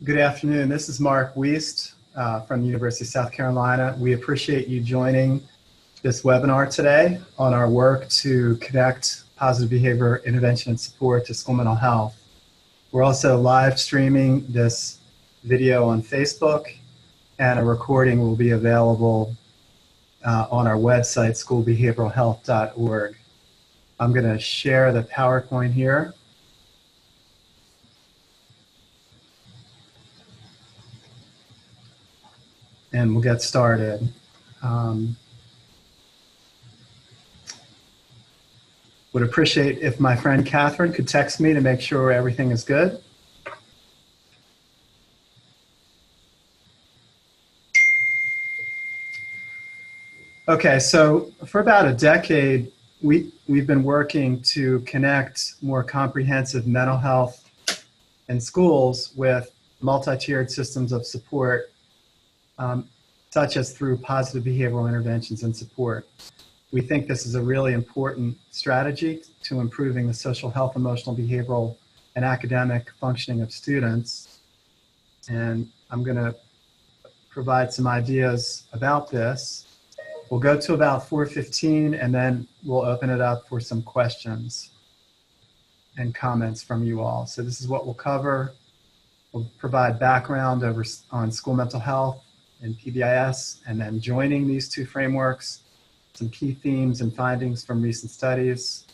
Good afternoon. This is Mark Weist from the University of South Carolina. We appreciate you joining this webinar today on our work to connect positive behavior intervention and support to school mental health. We're also live streaming this video on Facebook, and a recording will be available on our website, schoolbehavioralhealth.org. I'm going to share the PowerPoint here. And we'll get started. Would appreciate if my friend Catherine could text me to make sure everything is good. Okay, so for about a decade, we've been working to connect more comprehensive mental health in schools with multi-tiered systems of support, such as through positive behavioral interventions and support. We think this is a really important strategy to improving the social health, emotional, behavioral, and academic functioning of students. And I'm going to provide some ideas about this. We'll go to about 4:15, and then we'll open it up for some questions and comments from you all. So this is what we'll cover. We'll provide background on school mental health and PBIS, and then joining these two frameworks, some key themes and findings from recent studies,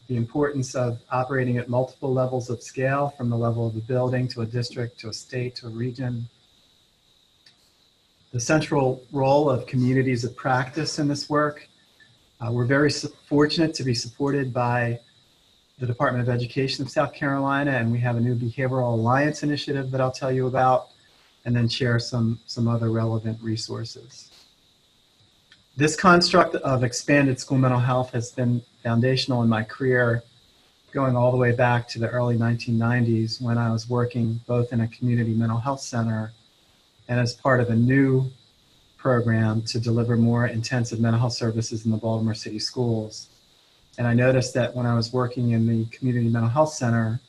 the importance of operating at multiple levels of scale, from the level of a building to a district to a state to a region, the central role of communities of practice in this work. We're very fortunate to be supported by the Department of Education of South Carolina, and we have a new Behavioral Alliance initiative that I'll tell you about, and then share some other relevant resources. This construct of expanded school mental health has been foundational in my career, going all the way back to the early 1990s when I was working both in a community mental health center and as part of a new program to deliver more intensive mental health services in the Baltimore City schools. And I noticed that when I was working in the community mental health center,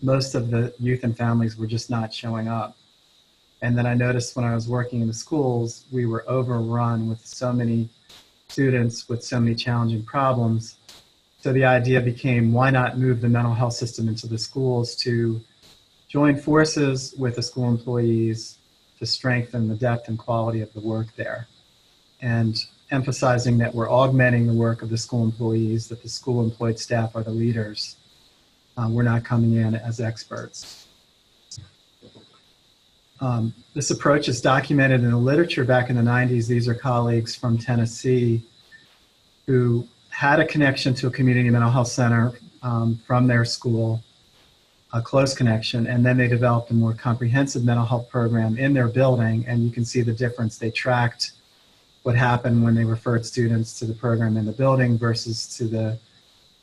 most of the youth and families were just not showing up. And then I noticed when I was working in the schools, we were overrun with so many students with so many challenging problems. So the idea became, why not move the mental health system into the schools to join forces with the school employees to strengthen the depth and quality of the work there. And emphasizing that we're augmenting the work of the school employees, that the school employed staff are the leaders. We're not coming in as experts. This approach is documented in the literature back in the 90s. These are colleagues from Tennessee who had a connection to a community mental health center from their school, a close connection, and then they developed a more comprehensive mental health program in their building, and you can see the difference. They tracked what happened when they referred students to the program in the building versus to the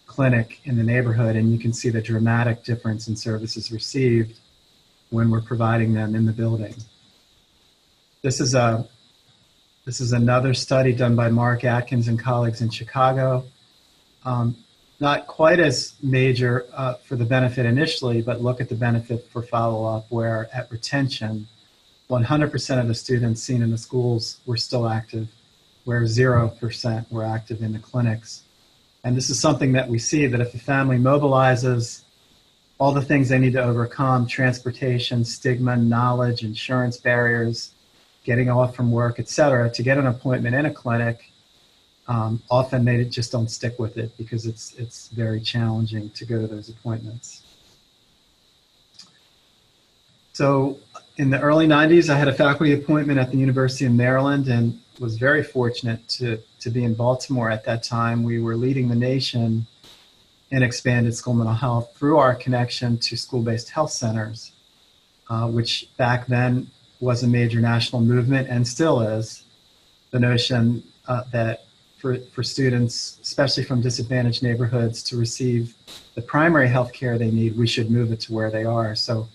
clinic in the neighborhood, and you can see the dramatic difference in services received when we're providing them in the building. This is another study done by Mark Atkins and colleagues in Chicago. Not quite as major for the benefit initially, but look at the benefit for follow-up, where at retention, 100% of the students seen in the schools were still active, where 0% were active in the clinics. And this is something that we see, that if a family mobilizes all the things they need to overcome, transportation, stigma, knowledge, insurance barriers, getting off from work, etc., to get an appointment in a clinic, often they just don't stick with it because it's very challenging to go to those appointments. So in the early 90s, I had a faculty appointment at the University of Maryland and was very fortunate to be in Baltimore at that time. We were leading the nation in expanded school mental health through our connection to school-based health centers, which back then was a major national movement and still is. The notion that for students, especially from disadvantaged neighborhoods, to receive the primary health care they need, we should move it to where they are. So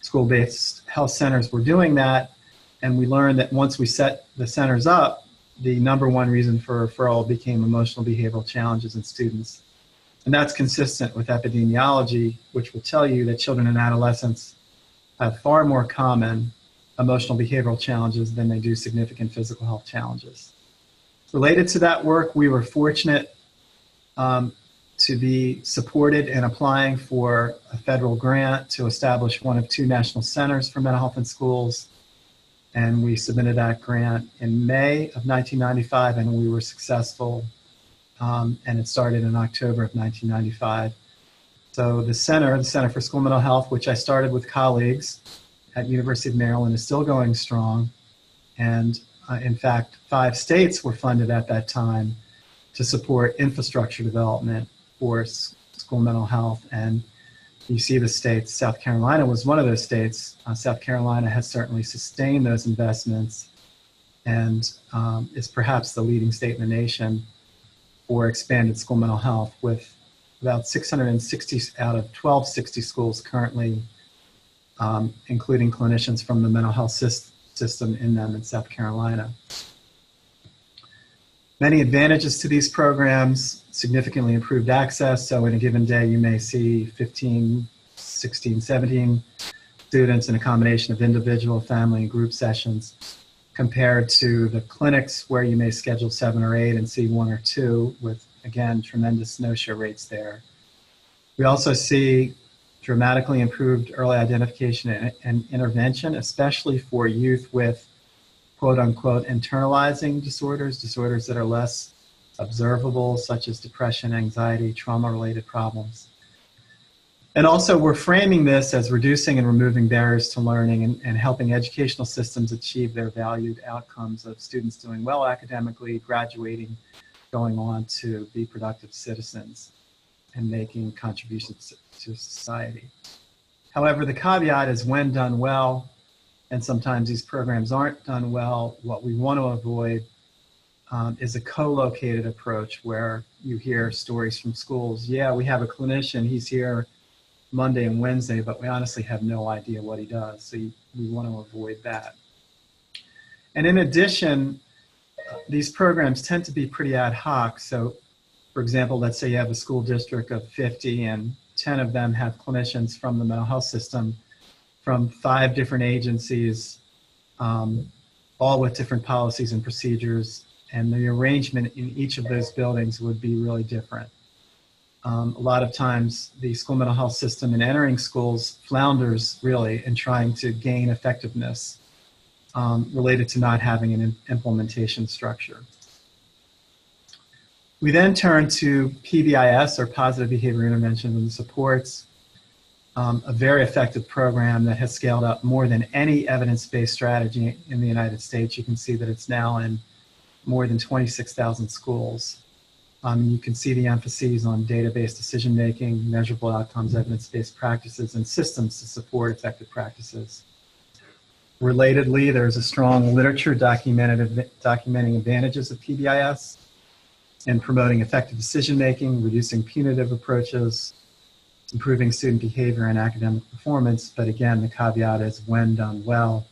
school-based health centers were doing that, and we learned that once we set the centers up, the #1 reason for referral became emotional behavioral challenges in students. And that's consistent with epidemiology, which will tell you that children and adolescents have far more common emotional behavioral challenges than they do significant physical health challenges. Related to that work, we were fortunate to be supported in applying for a federal grant to establish one of 2 national centers for mental health in schools. And we submitted that grant in May of 1995, and we were successful. And it started in October of 1995. So the Center for School Mental Health, which I started with colleagues at University of Maryland, is still going strong. And in fact, 5 states were funded at that time to support infrastructure development for school mental health. And you see the states, South Carolina was one of those states. South Carolina has certainly sustained those investments and is perhaps the leading state in the nation for expanded school mental health, with about 660 out of 1260 schools currently, including clinicians from the mental health system in them in South Carolina. Many advantages to these programs: significantly improved access. So in a given day, you may see 15, 16, 17 students in a combination of individual, family, and group sessions, compared to the clinics where you may schedule 7 or 8 and see 1 or 2, with, again, tremendous no-show rates there. We also see dramatically improved early identification and intervention, especially for youth with quote-unquote internalizing disorders that are less observable, such as depression, anxiety, trauma-related problems. And also, we're framing this as reducing and removing barriers to learning and helping educational systems achieve their valued outcomes of students doing well academically, graduating, going on to be productive citizens, and making contributions to society. However, the caveat is, when done well, and sometimes these programs aren't done well, what we want to avoid is a co-located approach where you hear stories from schools. Yeah, we have a clinician, he's here Monday and Wednesday, but we honestly have no idea what he does. So we want to avoid that. And in addition, these programs tend to be pretty ad hoc. So for example, let's say you have a school district of 50 and 10 of them have clinicians from the mental health system from 5 different agencies, all with different policies and procedures, and the arrangement in each of those buildings would be really different. A lot of times the school mental health system in entering schools flounders really in trying to gain effectiveness related to not having an implementation structure. We then turn to PBIS, or Positive Behavior Interventions and Supports, a very effective program that has scaled up more than any evidence-based strategy in the United States. You can see that it's now in more than 26,000 schools. You can see the emphases on data-based decision-making, measurable outcomes, evidence-based practices, and systems to support effective practices. Relatedly, there's a strong literature documenting advantages of PBIS in promoting effective decision-making, reducing punitive approaches, improving student behavior and academic performance. But again, the caveat is, when done well.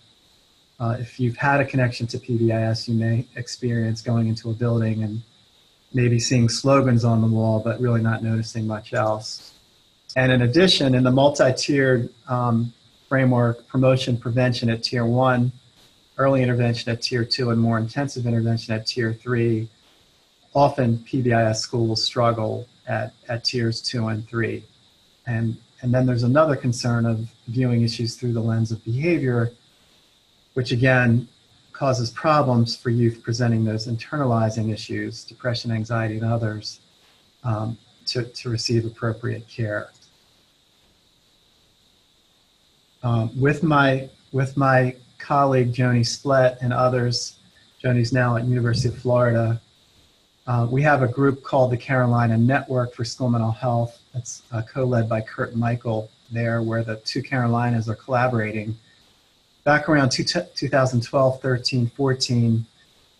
If you've had a connection to PBIS, you may experience going into a building and maybe seeing slogans on the wall, but really not noticing much else. And in addition, in the multi-tiered framework, promotion, prevention at Tier 1, early intervention at Tier 2, and more intensive intervention at Tier 3, often PBIS schools struggle at Tiers 2 and 3. And then there's another concern of viewing issues through the lens of behavior, which again causes problems for youth presenting those internalizing issues, depression, anxiety, and others, to receive appropriate care. With my colleague Joni Splett and others, Joni's now at University of Florida, we have a group called the Carolina Network for School Mental Health. That's co-led by Kurt and Michael there, where the 2 Carolinas are collaborating. Back around 2012, 13, 14,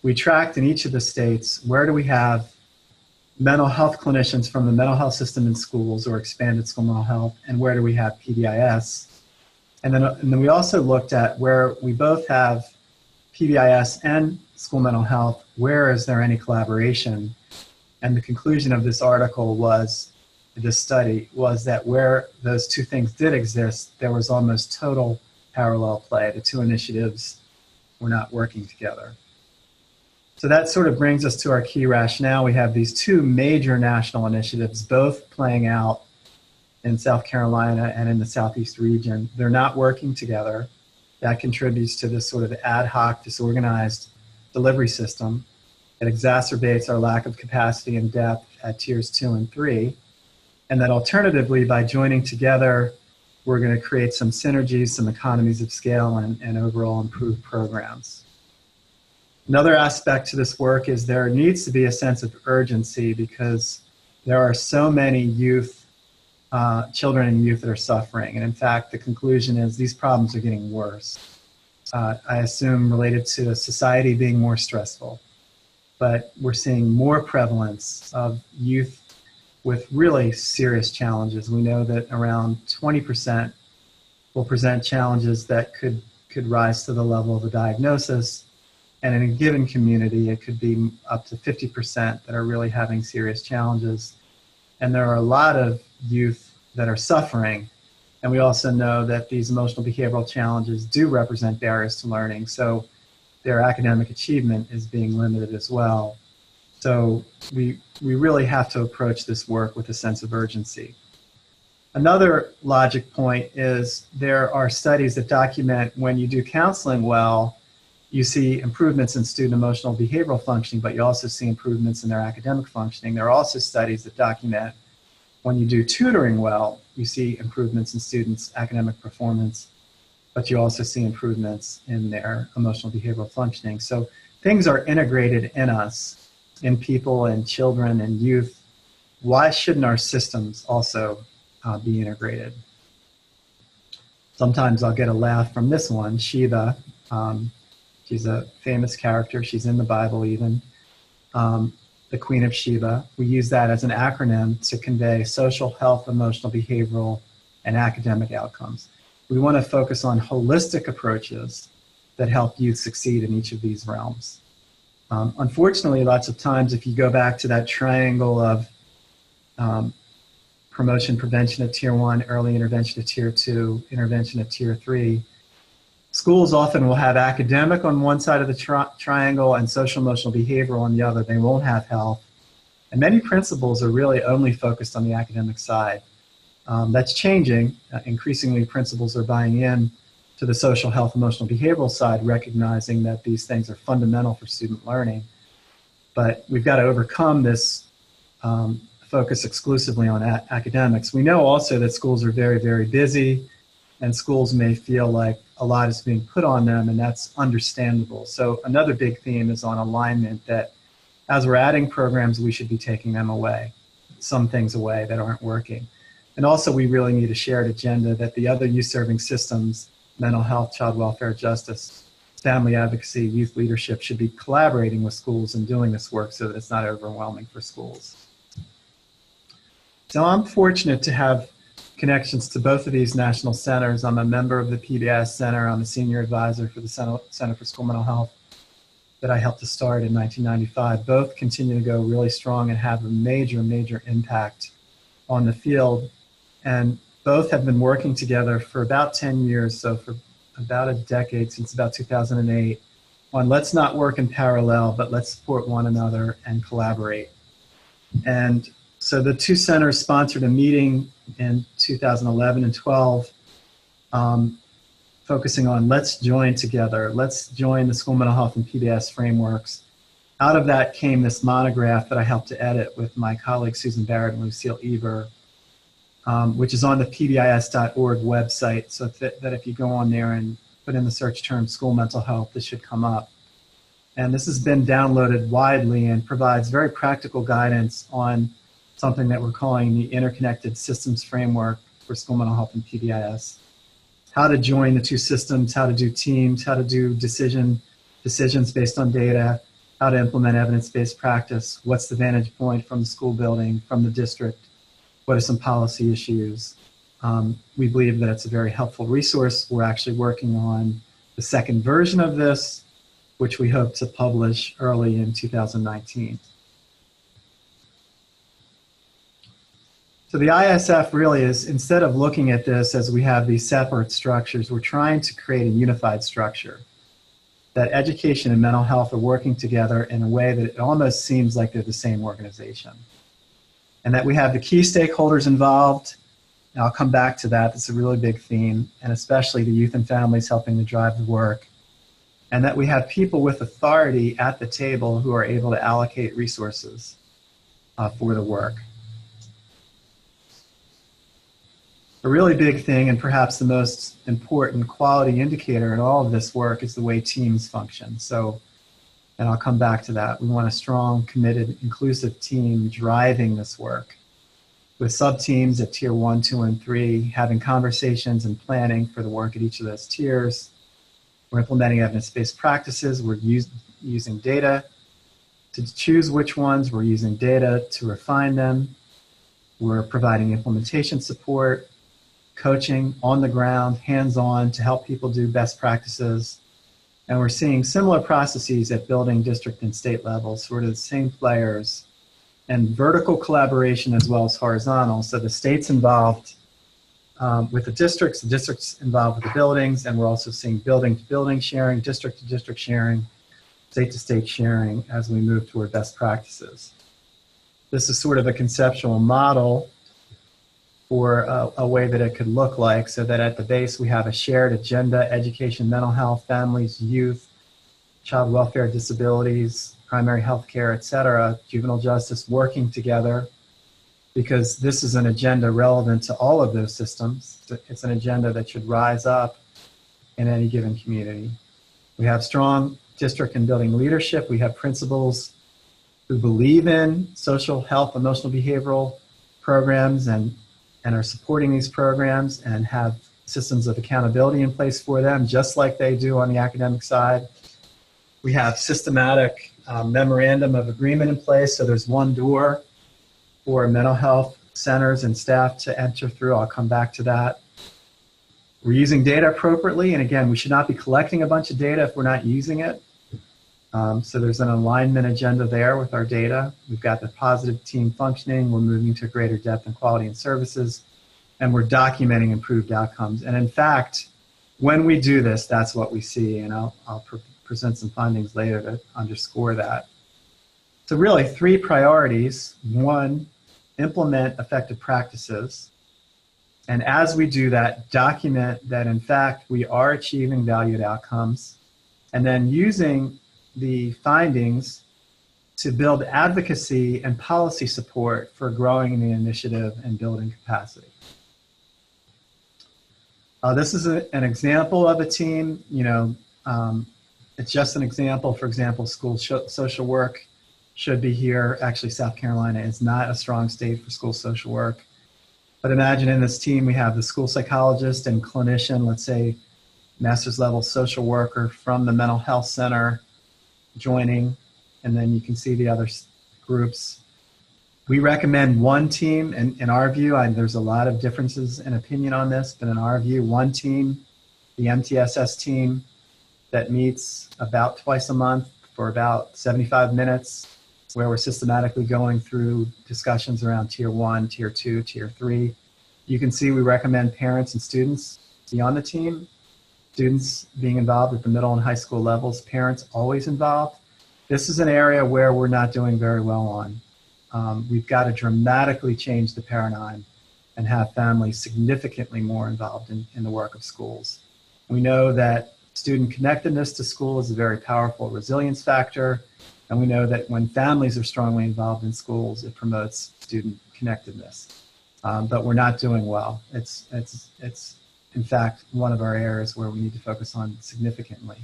we tracked in each of the states, where do we have mental health clinicians from the mental health system in schools or expanded school mental health, and where do we have PBIS? And then we also looked at where we both have PBIS and school mental health, where is there any collaboration? And the conclusion of this article was, this study was that where those 2 things did exist, there was almost total parallel play. The two initiatives were not working together. So that sort of brings us to our key rationale. We have these two major national initiatives, both playing out in South Carolina and in the Southeast region. They're not working together. That contributes to this sort of ad hoc, disorganized delivery system. It exacerbates our lack of capacity and depth at tiers 2 and 3. And that alternatively, by joining together, we're going to create some synergies, some economies of scale, and overall improved programs. Another aspect to this work is there needs to be a sense of urgency because there are so many youth, children and youth that are suffering. And in fact, the conclusion is these problems are getting worse. I assume related to society being more stressful. But we're seeing more prevalence of youth with really serious challenges. We know that around 20% will present challenges that could rise to the level of a diagnosis. And in a given community, it could be up to 50% that are really having serious challenges. And there are a lot of youth that are suffering. And we also know that these emotional behavioral challenges do represent barriers to learning. So their academic achievement is being limited as well. So we really have to approach this work with a sense of urgency. Another logic point is there are studies that document when you do counseling well, you see improvements in student emotional behavioral functioning, but you also see improvements in their academic functioning. There are also studies that document when you do tutoring well, you see improvements in students' academic performance, but you also see improvements in their emotional behavioral functioning. So things are integrated in us, in people and children and youth. Why shouldn't our systems also be integrated? Sometimes I'll get a laugh from this one, Shiva. She's a famous character. She's in the Bible even. The Queen of Sheba. We use that as an acronym to convey social, health, emotional, behavioral, and academic outcomes. We want to focus on holistic approaches that help youth succeed in each of these realms. Unfortunately, lots of times, if you go back to that triangle of promotion, prevention at Tier 1, early intervention at Tier 2, intervention at Tier 3, schools often will have academic on one side of the triangle and social emotional behavioral on the other. They won't have health. And many principals are really only focused on the academic side. That's changing. Increasingly, principals are buying in to the social, health, emotional, behavioral side, recognizing that these things are fundamental for student learning. But we've got to overcome this focus exclusively on academics. We know also that schools are very, very busy, and schools may feel like a lot is being put on them, and that's understandable. So another big theme is on alignment, that as we're adding programs, we should be taking them away, some things away that aren't working. And also, we really need a shared agenda that the other youth-serving systems, mental health, child welfare, justice, family advocacy, youth leadership, should be collaborating with schools and doing this work so that it's not overwhelming for schools. So I'm fortunate to have connections to both of these national centers. I'm a member of the PBIS Center. I'm a senior advisor for the Center for School Mental Health that I helped to start in 1995. Both continue to go really strong and have a major, major impact on the field. And both have been working together for about 10 years, so for about a decade, since about 2008, on let's not work in parallel, but let's support one another and collaborate. And so the two centers sponsored a meeting in 2011 and 12, focusing on let's join together, let's join the school mental health and PBS frameworks. Out of that came this monograph that I helped to edit with my colleagues Susan Barrett and Lucille Eber, which is on the PBIS.org website, so that if you go on there and put in the search term school mental health, this should come up. And this has been downloaded widely and provides very practical guidance on something that we're calling the Interconnected Systems Framework for School Mental Health and PBIS. How to join the two systems, how to do teams, how to do decisions based on data, how to implement evidence-based practice, what's the vantage point from the school building, from the district, what are some policy issues. We believe that it's a very helpful resource. We're actually working on the second version of this, which we hope to publish early in 2019. So the ISF really is, instead of looking at this as we have these separate structures, we're trying to create a unified structure. That education and mental health are working together in a way that it almost seems like they're the same organization. And that we have the key stakeholders involved. And I'll come back to that. That's a really big theme, and especially the youth and families helping to drive the work. And that we have people with authority at the table who are able to allocate resources for the work. A really big thing, and perhaps the most important quality indicator in all of this work, is the way teams function. So, and I'll come back to that. We want a strong, committed, inclusive team driving this work, with sub-teams at tier 1, 2, and 3, having conversations and planning for the work at each of those tiers. We're implementing evidence-based practices. We're using data to choose which ones. We're using data to refine them. We're providing implementation support, coaching on the ground, hands-on, to help people do best practices. And we're seeing similar processes at building, district, and state levels, sort of the same players, and vertical collaboration as well as horizontal. So the state's involved with the districts involved with the buildings, and we're also seeing building-to-building sharing, district-to-district sharing, state-to-state sharing as we move toward best practices. This is sort of a conceptual model for a way that it could look like, so that at the base we have a shared agenda: education, mental health, families, youth, child welfare, disabilities, primary health care, etc., juvenile justice, working together, because this is an agenda relevant to all of those systems. It's an agenda that should rise up in any given community. We have strong district and building leadership. We have principals who believe in social health, emotional behavioral programs, and are supporting these programs and have systems of accountability in place for them, just like they do on the academic side. We have systematic memorandum of agreement in place, so there's one door for mental health centers and staff to enter through. I'll come back to that. We're using data appropriately, and again, we should not be collecting a bunch of data if we're not using it. So there's an alignment agenda there with our data. We've got the positive team functioning. We're moving to greater depth and quality in services, and we're documenting improved outcomes. And in fact, when we do this, that's what we see, and I'll present some findings later to underscore that. So really 3 priorities. 1, implement effective practices. And as we do that, document that in fact we are achieving valued outcomes, and then using the findings to build advocacy and policy support for growing the initiative and building capacity. This is an example of a team. It's just an example. For example, school social work should be here. Actually, South Carolina is not a strong state for school social work. But imagine in this team we have the school psychologist and clinician, let's say master's level social worker from the mental health center joining, and then you can see the other groups. We recommend one team, and in our view, there's a lot of differences in opinion on this, but in our view, one team, the MTSS team, that meets about twice a month for about 75 minutes, where we're systematically going through discussions around tier 1, tier 2, tier 3. You can see we recommend parents and students be on the team. Students being involved at the middle and high school levels, parents always involved. This is an area where we're not doing very well on. We've got to dramatically change the paradigm and have families significantly more involved in the work of schools. We know that student connectedness to school is a very powerful resilience factor, and we know that when families are strongly involved in schools, it promotes student connectedness. But we're not doing well. It's in fact one of our areas where we need to focus on significantly.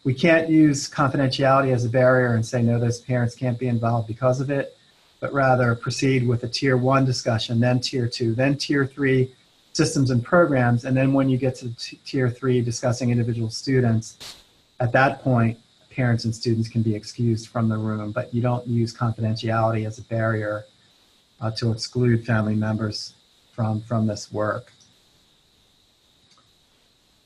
We can't use confidentiality as a barrier and say, no, those parents can't be involved because of it, but rather proceed with a tier 1 discussion, then tier 2, then tier 3 systems and programs, and then when you get to tier 3 discussing individual students, at that point, parents and students can be excused from the room, but you don't use confidentiality as a barrier to exclude family members from this work.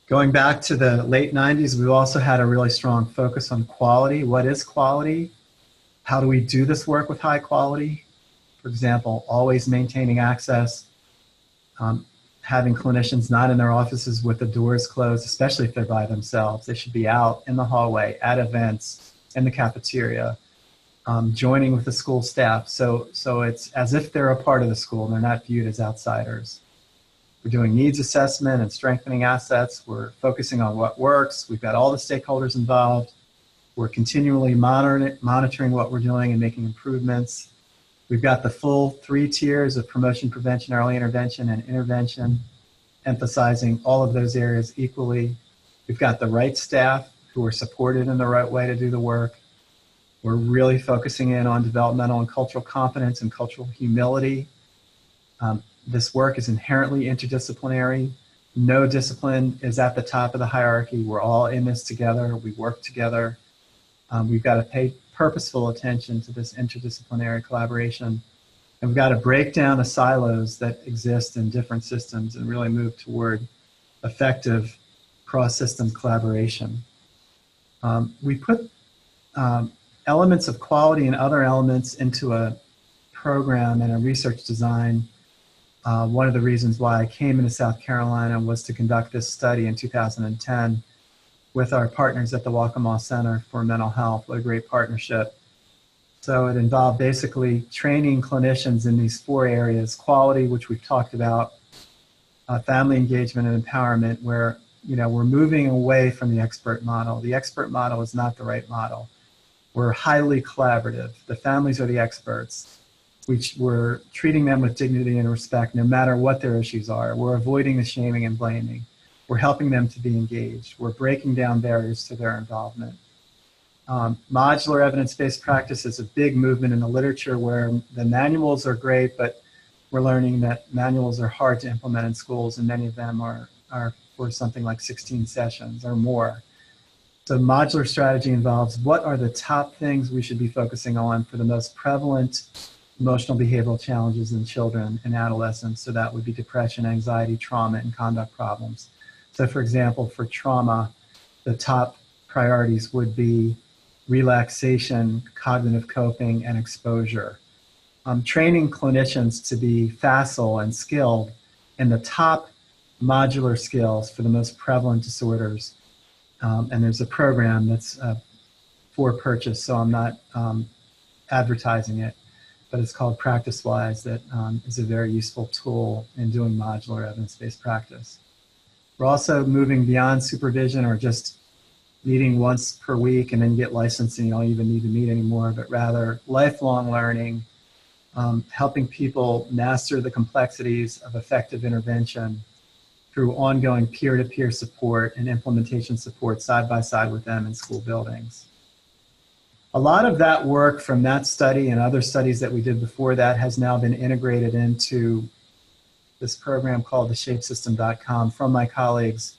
Going back to the late 90s, we've also had a really strong focus on quality. What is quality? How do we do this work with high quality? For example, always maintaining access, having clinicians not in their offices with the doors closed, especially if they're by themselves. They should be out in the hallway, at events, in the cafeteria, joining with the school staff. So it's as if they're a part of the school and they're not viewed as outsiders. We're doing needs assessment and strengthening assets. We're focusing on what works. We've got all the stakeholders involved. We're continually monitoring what we're doing and making improvements. We've got the full 3 tiers of promotion, prevention, early intervention, and intervention, emphasizing all of those areas equally. We've got the right staff who are supported in the right way to do the work. We're really focusing in on developmental and cultural competence and cultural humility. This work is inherently interdisciplinary. No discipline is at the top of the hierarchy. We're all in this together. We work together. We've got to pay purposeful attention to this interdisciplinary collaboration. And we've got to break down the silos that exist in different systems and really move toward effective cross-system collaboration. We put elements of quality and other elements into a program and a research design. One of the reasons why I came into South Carolina was to conduct this study in 2010 with our partners at the Waccamaw Center for Mental Health. What a great partnership. So it involved basically training clinicians in these 4 areas: quality, which we've talked about, family engagement and empowerment, where we're moving away from the expert model. The expert model is not the right model. We're highly collaborative. The families are the experts. We're treating them with dignity and respect no matter what their issues are. We're avoiding the shaming and blaming. We're helping them to be engaged. We're breaking down barriers to their involvement. Modular evidence-based practice is a big movement in the literature where the manuals are great, but we're learning that manuals are hard to implement in schools, and many of them are for something like 16 sessions or more. So modular strategy involves what are the top things we should be focusing on for the most prevalent emotional behavioral challenges in children and adolescents. So that would be depression, anxiety, trauma, and conduct problems. So for example, for trauma, the top priorities would be relaxation, cognitive coping, and exposure. Training clinicians to be facile and skilled in the top modular skills for the most prevalent disorders. And there's a program that's for purchase, so I'm not advertising it, but it's called PracticeWise that is a very useful tool in doing modular evidence-based practice. We're also moving beyond supervision or just meeting once per week and then get licensed and you don't even need to meet anymore, but rather lifelong learning, helping people master the complexities of effective intervention through ongoing peer-to-peer support and implementation support side by side with them in school buildings. A lot of that work from that study and other studies that we did before that has now been integrated into this program called theshapesystem.com from my colleagues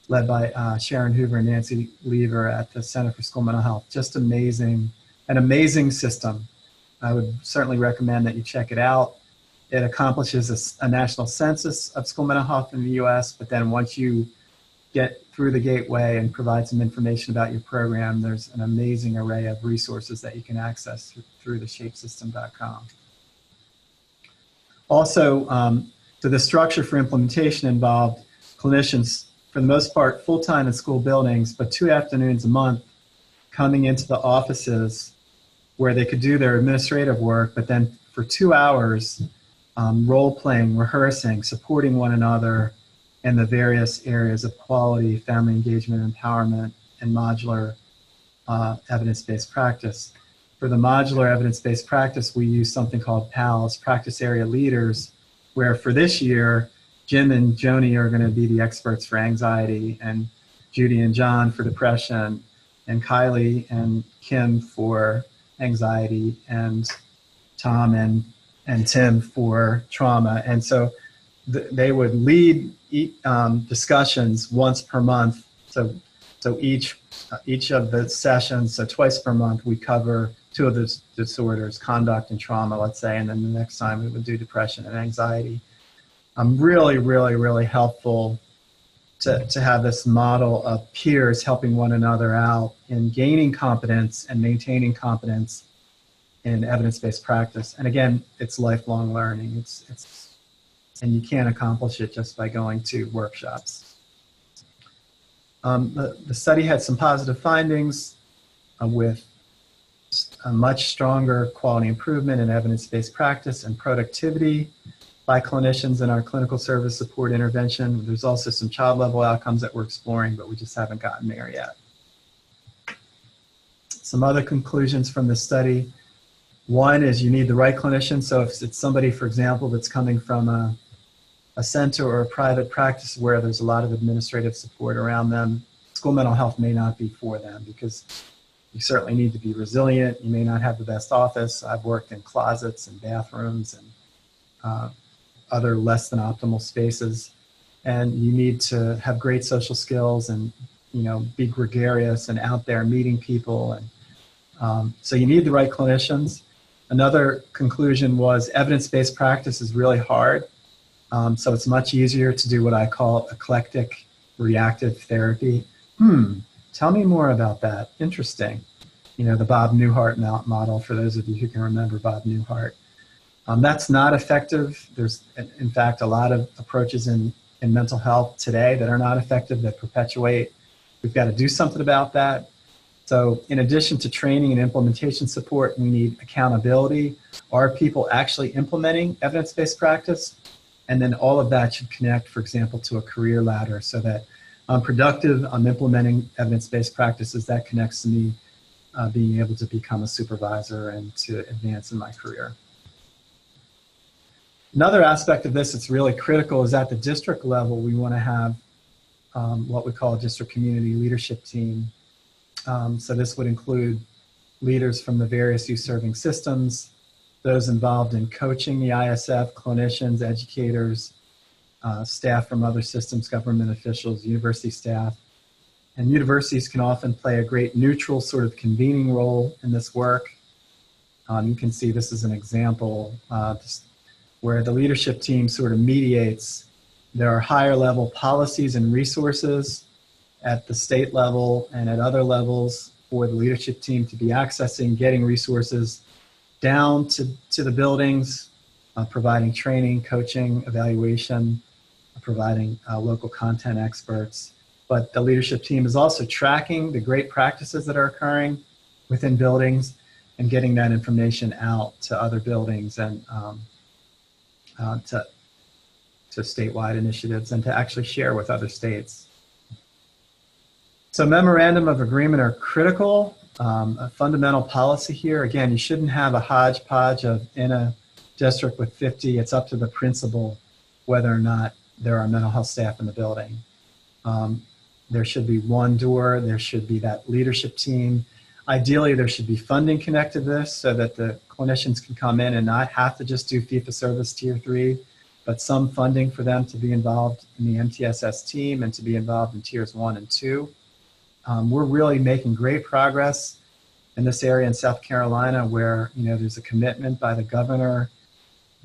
led by Sharon Hoover and Nancy Lever at the Center for School Mental Health. Just amazing, an amazing system. I would certainly recommend that you check it out. It accomplishes a national census of school mental health in the US, but then once you get through the gateway and provide some information about your program, there's an amazing array of resources that you can access through theshapesystem.com. Also, so the structure for implementation involved clinicians, for the most part, full-time in school buildings, but 2 afternoons a month coming into the offices where they could do their administrative work, but then for 2 hours, role-playing, rehearsing, supporting one another in the various areas of quality, family engagement, empowerment, and modular evidence-based practice. For the modular evidence-based practice, we use something called PALS, Practice Area Leaders, where for this year, Jim and Joni are going to be the experts for anxiety, and Judy and John for depression, and Kylie and Kim for anxiety, and Tom and Tim for trauma. And so they would lead discussions once per month. So each of the sessions, so twice per month, we cover 2 of the disorders, conduct and trauma, let's say, and then the next time we would do depression and anxiety. Really, really, really helpful to have this model of peers helping one another out in gaining competence and maintaining competence in evidence-based practice. And again, it's lifelong learning. And you can't accomplish it just by going to workshops. The study had some positive findings with a much stronger quality improvement in evidence-based practice and productivity by clinicians in our clinical service support intervention. There's also some child-level outcomes that we're exploring, but we just haven't gotten there yet. Some other conclusions from this study. One is you need the right clinician. So if it's somebody, for example, that's coming from a center or a private practice where there's a lot of administrative support around them, school mental health may not be for them, because you certainly need to be resilient. You may not have the best office. I've worked in closets and bathrooms and other less than optimal spaces. And you need to have great social skills and, you know, be gregarious and out there meeting people. And so you need the right clinicians. Another conclusion was evidence-based practice is really hard. So it's much easier to do what I call eclectic reactive therapy. Tell me more about that. Interesting. You know, the Bob Newhart model, for those of you who can remember Bob Newhart. That's not effective. There's, in fact, a lot of approaches in mental health today that are not effective, that perpetuate. We've got to do something about that. So in addition to training and implementation support, we need accountability. Are people actually implementing evidence-based practice? And then all of that should connect, for example, to a career ladder, so that I'm productive, I'm implementing evidence-based practices. That connects to me being able to become a supervisor and to advance in my career. Another aspect of this that's really critical is at the district level, we want to have what we call a district community leadership team. So this would include leaders from the various youth serving systems, those involved in coaching the ISF, clinicians, educators, staff from other systems, government officials, university staff. And universities can often play a great neutral sort of convening role in this work. You can see this is an example where the leadership team sort of mediates. There are higher level policies and resources at the state level and at other levels for the leadership team to be accessing, getting resources down to the buildings, providing training, coaching, evaluation, providing local content experts. But the leadership team is also tracking the great practices that are occurring within buildings and getting that information out to other buildings and to statewide initiatives and to actually share with other states. So memorandum of agreement are critical. A fundamental policy here, again, you shouldn't have a hodgepodge of in a district with 50, it's up to the principal whether or not there are mental health staff in the building. There should be one door, there should be that leadership team. Ideally, there should be funding connected to this so that the clinicians can come in and not have to just do fee-for-service tier 3, but some funding for them to be involved in the MTSS team and to be involved in tiers 1 and 2. We're really making great progress in this area in South Carolina, where there's a commitment by the governor,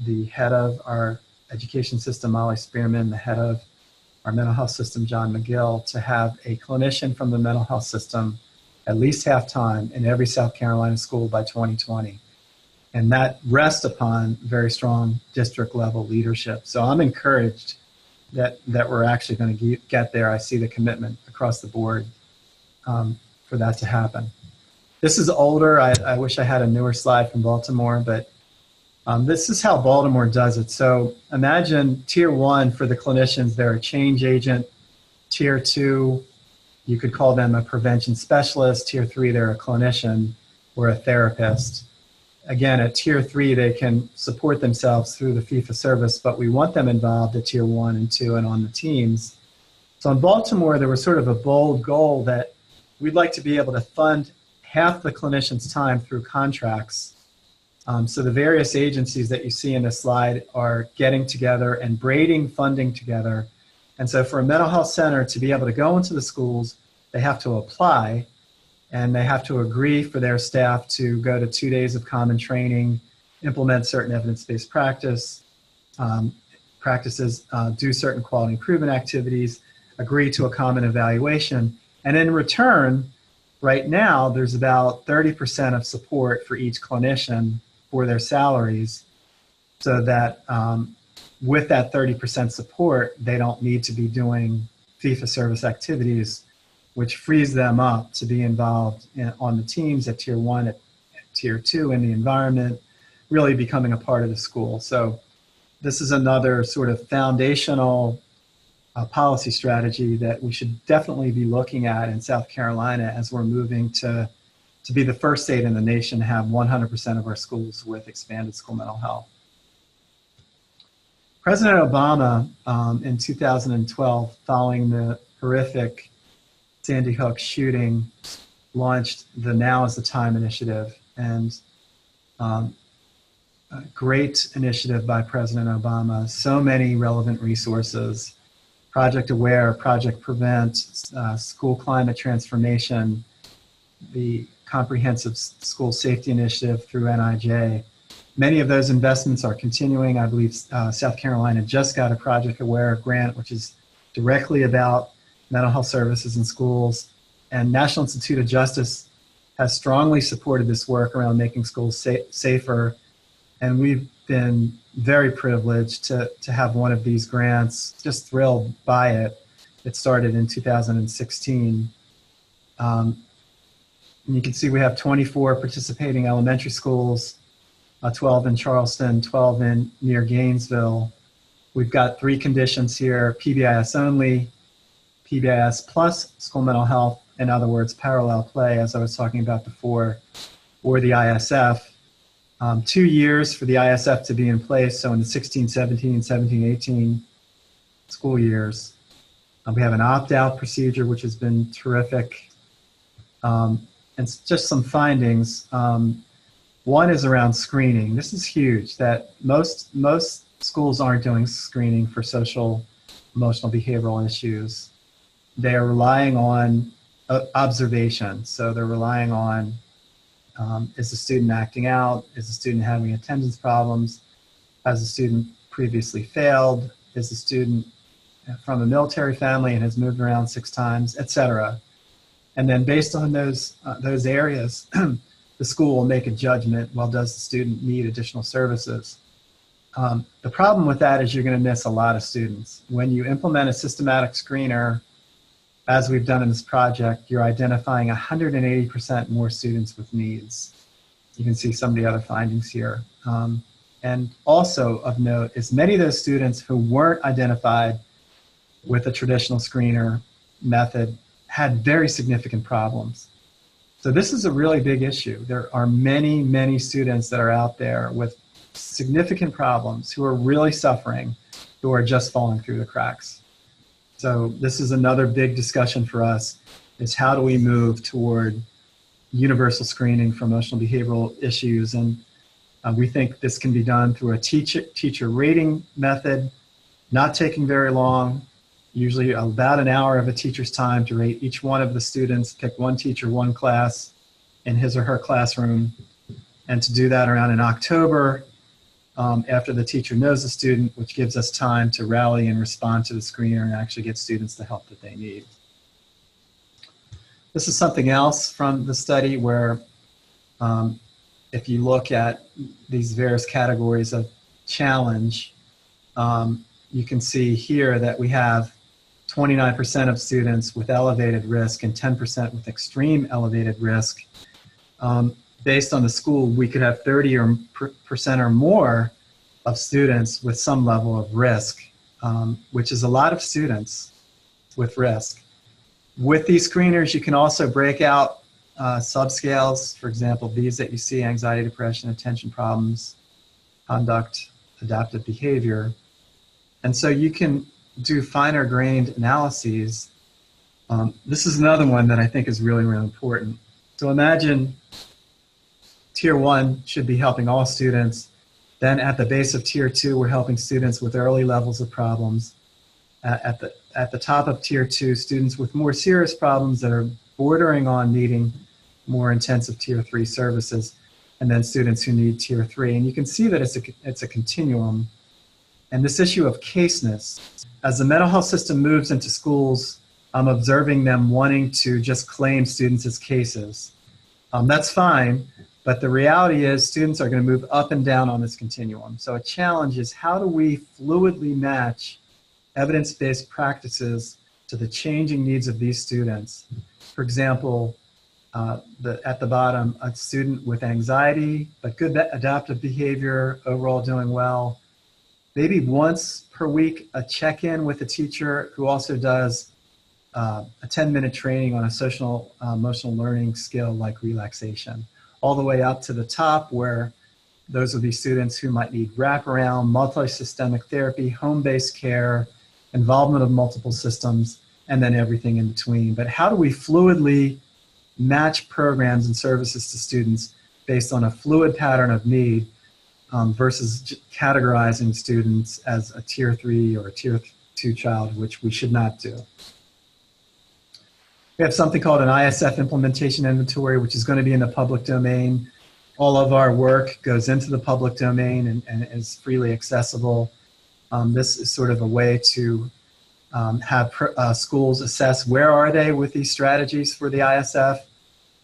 the head of our education system, Molly Spearman, the head of our mental health system, John McGill, to have a clinician from the mental health system at least half-time in every South Carolina school by 2020. And that rests upon very strong district-level leadership. So I'm encouraged that we're actually going to get there. I see the commitment across the board for that to happen. This is older. I wish I had a newer slide from Baltimore, but this is how Baltimore does it. So imagine tier 1 for the clinicians, they're a change agent. Tier 2, you could call them a prevention specialist. Tier 3, they're a clinician or a therapist. Again, at tier 3, they can support themselves through the fee-for-service, but we want them involved at tier 1 and 2 and on the teams. So in Baltimore, there was sort of a bold goal that we'd like to be able to fund half the clinician's time through contracts. So the various agencies that you see in this slide are getting together and braiding funding together. And so for a mental health center to be able to go into the schools, they have to apply and they have to agree for their staff to go to 2 days of common training, implement certain evidence-based practices, do certain quality improvement activities, agree to a common evaluation. And in return, Right now, there's about 30% of support for each clinician for their salaries, so that with that 30% support, they don't need to be doing fee-for-service activities, which frees them up to be involved on the teams at Tier 1, at Tier 2 in the environment, really becoming a part of the school. So this is another sort of foundational policy strategy that we should definitely be looking at in South Carolina as we're moving to be the first state in the nation to have 100% of our schools with expanded school mental health. President Obama, in 2012, following the horrific Sandy Hook shooting, launched the Now is the Time initiative, and a great initiative by President Obama. So many relevant resources: Project Aware, Project Prevent, School Climate Transformation, the Comprehensive School Safety Initiative through NIJ. Many of those investments are continuing. I believe South Carolina just got a Project Aware grant, which is directly about mental health services in schools. And National Institute of Justice has strongly supported this work around making schools safer. And we've been very privileged to have one of these grants, just thrilled by it. It started in 2016. And you can see we have 24 participating elementary schools, 12 in Charleston, 12 in near Gainesville. We've got 3 conditions here: PBIS only, PBIS plus school mental health, in other words, parallel play, as I was talking about before, or the ISF. 2 years for the ISF to be in place, so in the 16-17, 17-18 school years. We have an opt-out procedure, which has been terrific. And just some findings. One is around screening. This is huge, that most schools aren't doing screening for social, emotional, behavioral issues. They are relying on observation. So they're relying on, is the student acting out? Is the student having attendance problems? Has the student previously failed? Is the student from a military family and has moved around 6 times, etc.? And then based on those areas, the school will make a judgment, well, does the student need additional services? The problem with that is you're going to miss a lot of students. When you implement a systematic screener, as we've done in this project, you're identifying 180% more students with needs. You can see some of the other findings here. And also of note is many of those students who weren't identified with a traditional screener method had very significant problems. So this is a really big issue. There are many, many students that are out there with significant problems who are really suffering, who are just falling through the cracks. So this is another big discussion for us, is how do we move toward universal screening for emotional behavioral issues. And we think this can be done through a teacher rating method, not taking very long, usually about an hour of a teacher's time to rate each one of the students, pick one teacher, one class in his or her classroom, and to do that around in October after the teacher knows the student, which gives us time to rally and respond to the screener and actually get students the help that they need. This is something else from the study where if you look at these various categories of challenge, you can see here that we have 29% of students with elevated risk and 10% with extreme elevated risk. Based on the school, we could have 30% or more of students with some level of risk, which is a lot of students with risk. With these screeners, you can also break out subscales. For example, these that you see: anxiety, depression, attention problems, conduct, adaptive behavior. And so you can do finer grained analyses. This is another one that I think is really, really important. So imagine Tier 1 should be helping all students. Then at the base of Tier 2, we're helping students with early levels of problems. At the top of Tier 2, students with more serious problems that are bordering on needing more intensive Tier 3 services, and then students who need Tier 3. And you can see that it's a continuum. And this issue of caseness, as the mental health system moves into schools, I'm observing them wanting to just claim students as cases. That's fine, but the reality is students are going to move up and down on this continuum. So a challenge is, how do we fluidly match evidence-based practices to the changing needs of these students? For example, at the bottom, a student with anxiety, but good adaptive behavior, overall doing well. Maybe once per week, a check-in with a teacher who also does a 10-minute training on a social emotional learning skill like relaxation, all the way up to the top where those will be students who might need wraparound, multi-systemic therapy, home-based care, involvement of multiple systems, and then everything in between. But how do we fluidly match programs and services to students based on a fluid pattern of need versus categorizing students as a tier 3 or a tier 2 child, which we should not do. We have something called an ISF implementation inventory, which is going to be in the public domain. All of our work goes into the public domain and is freely accessible. This is sort of a way to have schools assess where are they with these strategies for the ISF.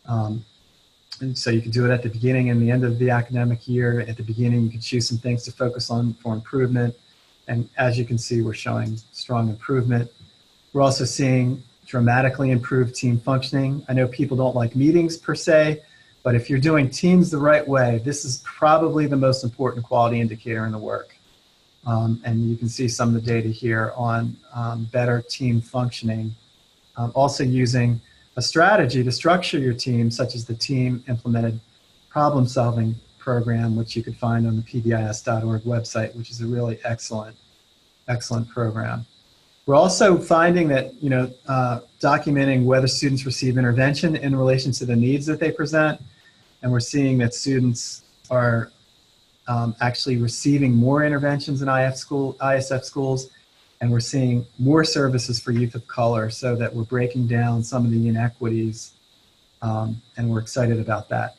And so you can do it at the beginning and the end of the academic year. At the beginning, you can choose some things to focus on for improvement. And as you can see, we're showing strong improvement. We're also seeing dramatically improved team functioning. I know people don't like meetings per se, but if you're doing teams the right way, this is probably the most important quality indicator in the work. And you can see some of the data here on better team functioning. Also using a strategy to structure your team, such as the team implemented problem solving program, which you could find on the PBIS.org website, which is a really excellent program. We're also finding that, documenting whether students receive intervention in relation to the needs that they present. And we're seeing that students are actually receiving more interventions in ISF schools, and we're seeing more services for youth of color, so that we're breaking down some of the inequities, and we're excited about that.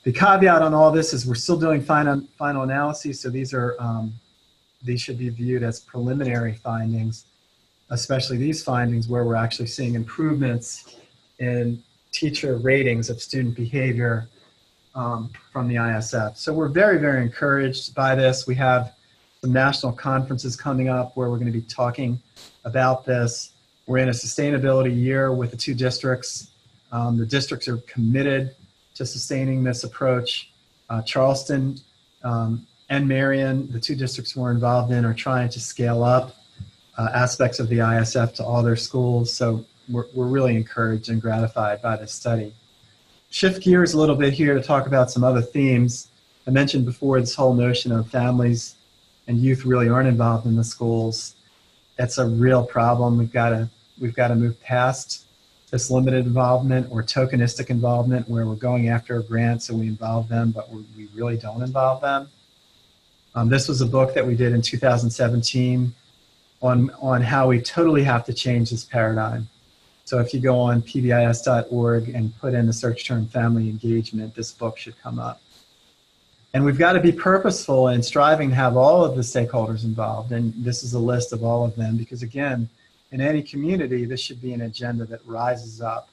The caveat on all this is we're still doing final analyses, so these should be viewed as preliminary findings, especially these findings where we're actually seeing improvements in teacher ratings of student behavior from the ISF. So we're very, very encouraged by this. We have some national conferences coming up where we're going to be talking about this. We're in a sustainability year with the 2 districts. The districts are committed to sustaining this approach. Charleston and Marion, the 2 districts we're involved in, are trying to scale up aspects of the ISF to all their schools. So we're really encouraged and gratified by this study. Shift gears a little bit here to talk about some other themes. I mentioned before this whole notion of families and youth really aren't involved in the schools. That's a real problem. We've got to move past this limited involvement or tokenistic involvement where we're going after a grant so we involve them, but we really don't involve them. This was a book that we did in 2017 on how we totally have to change this paradigm. So if you go on PBIS.org and put in the search term family engagement, this book should come up. And we've got to be purposeful in striving to have all of the stakeholders involved. And this is a list of all of them, because again, in any community, this should be an agenda that rises up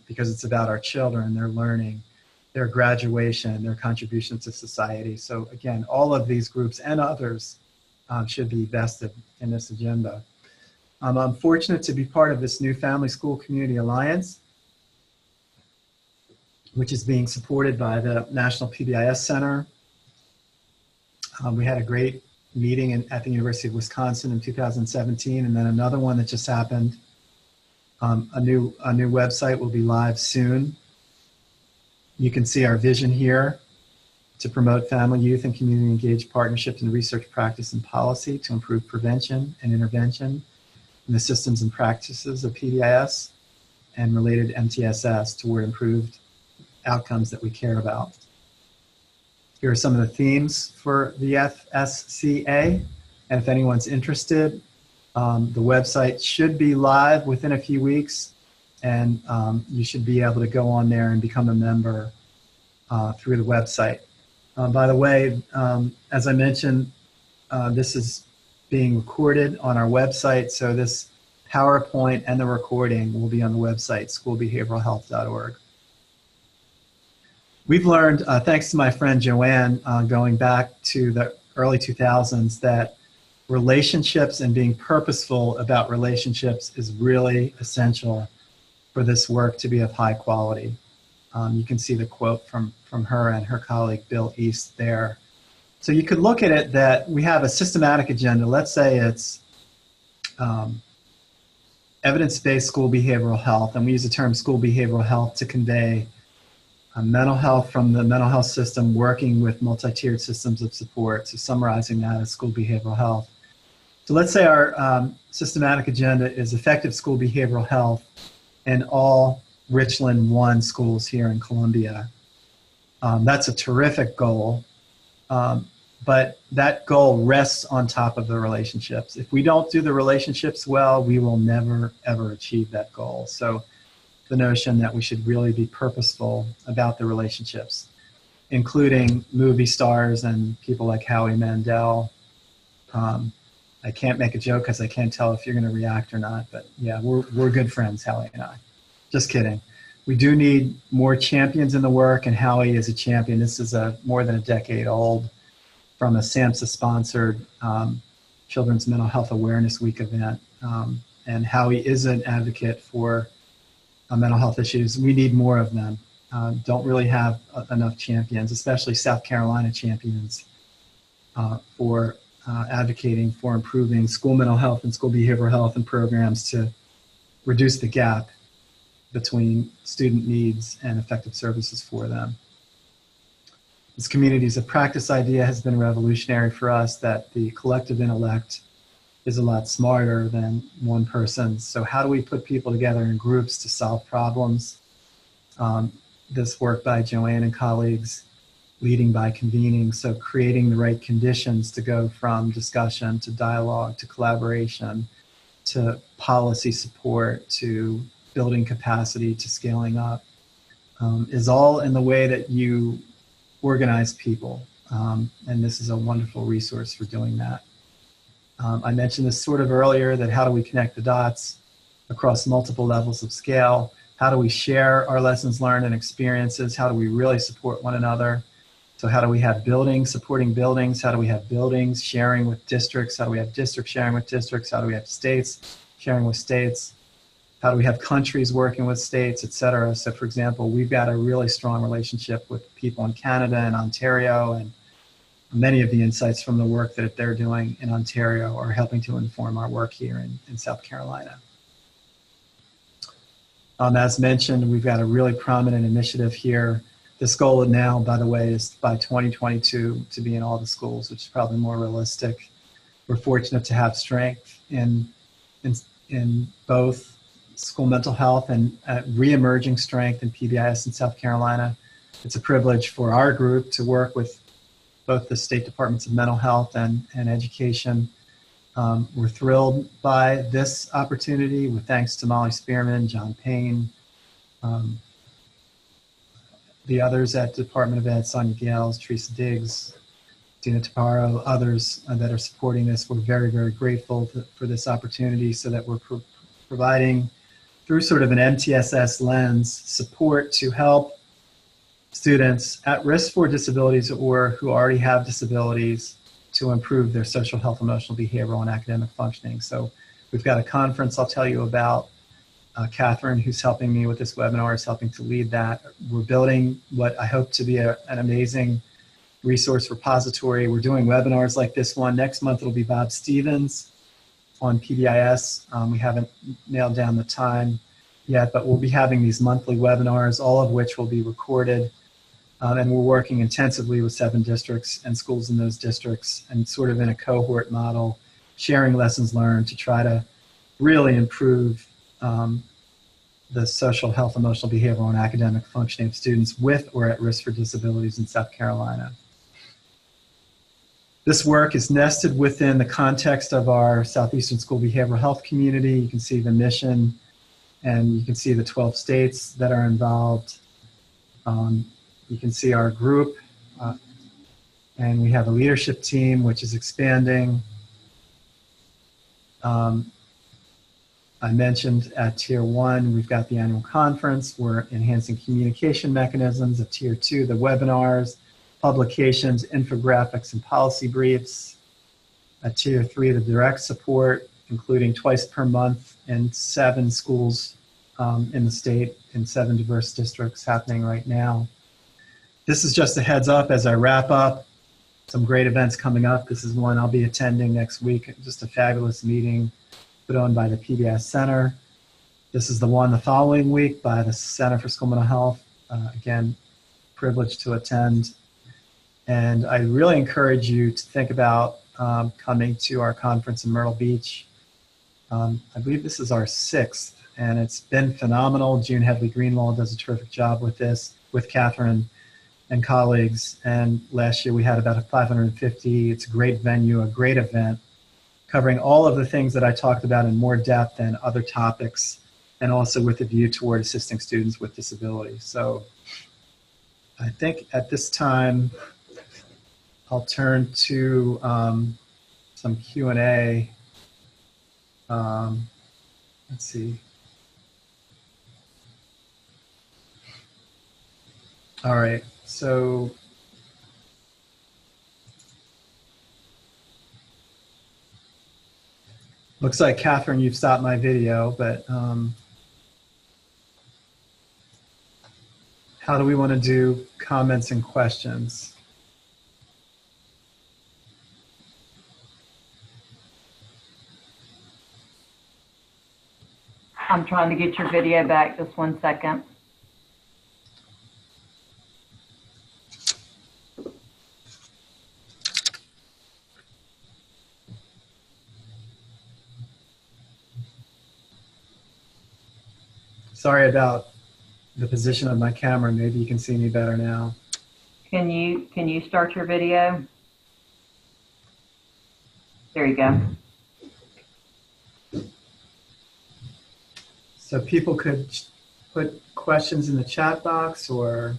because it's about our children, their learning, their graduation, their contribution to society. So again, all of these groups and others should be vested in this agenda. I'm fortunate to be part of this new Family School Community Alliance, which is being supported by the National PBIS Center. We had a great meeting at the University of Wisconsin in 2017, and then another one that just happened. A new website will be live soon. You can see our vision here to promote family, youth, and community engaged partnerships in research, practice, and policy to improve prevention and intervention in the systems and practices of PBIS and related MTSS toward improved outcomes that we care about. Here are some of the themes for the FSCA, and if anyone's interested, the website should be live within a few weeks, and you should be able to go on there and become a member through the website. By the way, as I mentioned, this is being recorded on our website, so this PowerPoint and the recording will be on the website, schoolbehavioralhealth.org. We've learned, thanks to my friend Joanne, going back to the early 2000s, that relationships and being purposeful about relationships is really essential for this work to be of high quality. You can see the quote from her and her colleague Bill East there. So you could look at it that we have a systematic agenda. Let's say it's evidence-based school behavioral health, and we use the term school behavioral health to convey mental health from the mental health system working with multi-tiered systems of support. So summarizing that as school behavioral health. So let's say our systematic agenda is effective school behavioral health in all Richland 1 schools here in Columbia. That's a terrific goal, but that goal rests on top of the relationships. If we don't do the relationships well, we will never, ever achieve that goal. So the notion that we should really be purposeful about the relationships, including movie stars and people like Howie Mandel. I can't make a joke because I can't tell if you're going to react or not, but yeah, we're good friends, Howie and I. Just kidding. We do need more champions in the work, and Howie is a champion. This is more than a decade old from a SAMHSA-sponsored Children's Mental Health Awareness Week event. And Howie is an advocate for mental health issues. We need more of them. Don't really have enough champions, especially South Carolina champions, for advocating for improving school mental health and school behavioral health and programs to reduce the gap between student needs and effective services for them. This communities of practice idea has been revolutionary for us, that the collective intellect is a lot smarter than one person. So how do we put people together in groups to solve problems? This work by Joanne and colleagues, leading by convening, so creating the right conditions to go from discussion to dialogue to collaboration to policy support to building capacity to scaling up, is all in the way that you organize people. And this is a wonderful resource for doing that. I mentioned this sort of earlier, that how do we connect the dots across multiple levels of scale? How do we share our lessons learned and experiences? How do we really support one another? So how do we have buildings supporting buildings? How do we have buildings sharing with districts? How do we have districts sharing with districts? How do we have states sharing with states? How do we have countries working with states, et cetera? So for example, we've got a really strong relationship with people in Canada and Ontario, and many of the insights from the work that they're doing in Ontario are helping to inform our work here in South Carolina. As mentioned, we've got a really prominent initiative here. This goal now, by the way, is by 2022 to be in all the schools, which is probably more realistic. We're fortunate to have strength in both school mental health and re-emerging strength in PBIS in South Carolina. It's a privilege for our group to work with both the state departments of mental health and education. We're thrilled by this opportunity, with thanks to Molly Spearman, John Payne, the others at Department of Ed, Sonia Gales, Teresa Diggs, Dina Taparo, others that are supporting this. We're very, very grateful for this opportunity, so that we're providing, through sort of an MTSS lens, support to help students at risk for disabilities or who already have disabilities to improve their social health, emotional, behavioral, and academic functioning. So we've got a conference I'll tell you about. Catherine, who's helping me with this webinar, is helping to lead that. We're building what I hope to be an amazing resource repository. We're doing webinars like this one. Next month it'll be Bob Stevens on PBIS. We haven't nailed down the time yet, but we'll be having these monthly webinars, all of which will be recorded. And we're working intensively with 7 districts and schools in those districts, and sort of in a cohort model, sharing lessons learned to try to really improve the social health, emotional, behavioral, and academic functioning of students with or at risk for disabilities in South Carolina. This work is nested within the context of our Southeastern School Behavioral Health community. You can see the mission, and you can see the 12 states that are involved. You can see our group, and we have a leadership team which is expanding. I mentioned at Tier 1, we've got the annual conference. We're enhancing communication mechanisms. At Tier 2, the webinars, publications, infographics, and policy briefs. At Tier 3, the direct support, including twice per month in 7 schools in the state, in 7 diverse districts happening right now. This is just a heads up as I wrap up. Some great events coming up. This is one I'll be attending next week. Just a fabulous meeting put on by the PBS Center. This is the one the following week by the Center for School Mental Health. Again, privileged to attend. And I really encourage you to think about coming to our conference in Myrtle Beach. I believe this is our 6th, and it's been phenomenal. June Headley-Greenwald does a terrific job with this, with Catherine and colleagues. And last year we had about 550. It's a great venue, a great event, covering all of the things that I talked about in more depth and other topics, and also with a view toward assisting students with disabilities. So I think at this time, I'll turn to some Q&A. Let's see. All right, so looks like, Catherine, you've stopped my video, but how do we want to do comments and questions? I'm trying to get your video back. Just 1 second. Sorry about the position of my camera. Maybe you can see me better now. Can you start your video? There you go. So people could put questions in the chat box, or...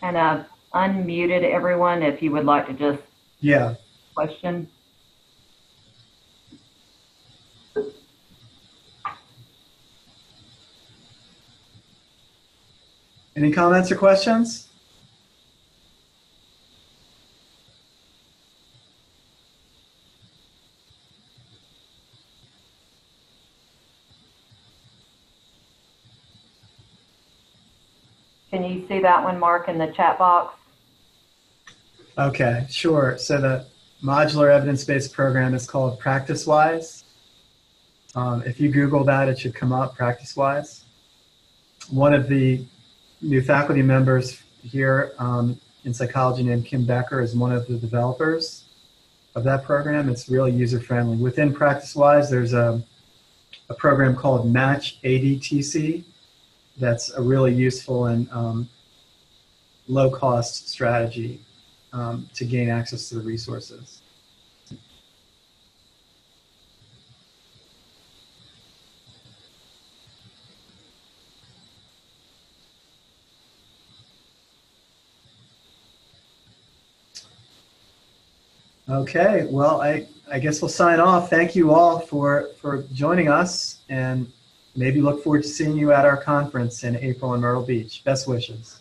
And I've unmuted everyone if you would like to just question. Any comments or questions? Can you see that one, Mark, in the chat box? Okay, sure. So the modular evidence-based program is called PracticeWise. If you Google that, it should come up, PracticeWise. One of the new faculty members here in psychology named Kim Becker is one of the developers of that program. It's really user-friendly. Within PracticeWise, there's a program called Match ADTC that's a really useful and low-cost strategy to gain access to the resources. Okay, well, I guess we'll sign off. Thank you all for joining us, and maybe look forward to seeing you at our conference in April in Myrtle Beach. Best wishes.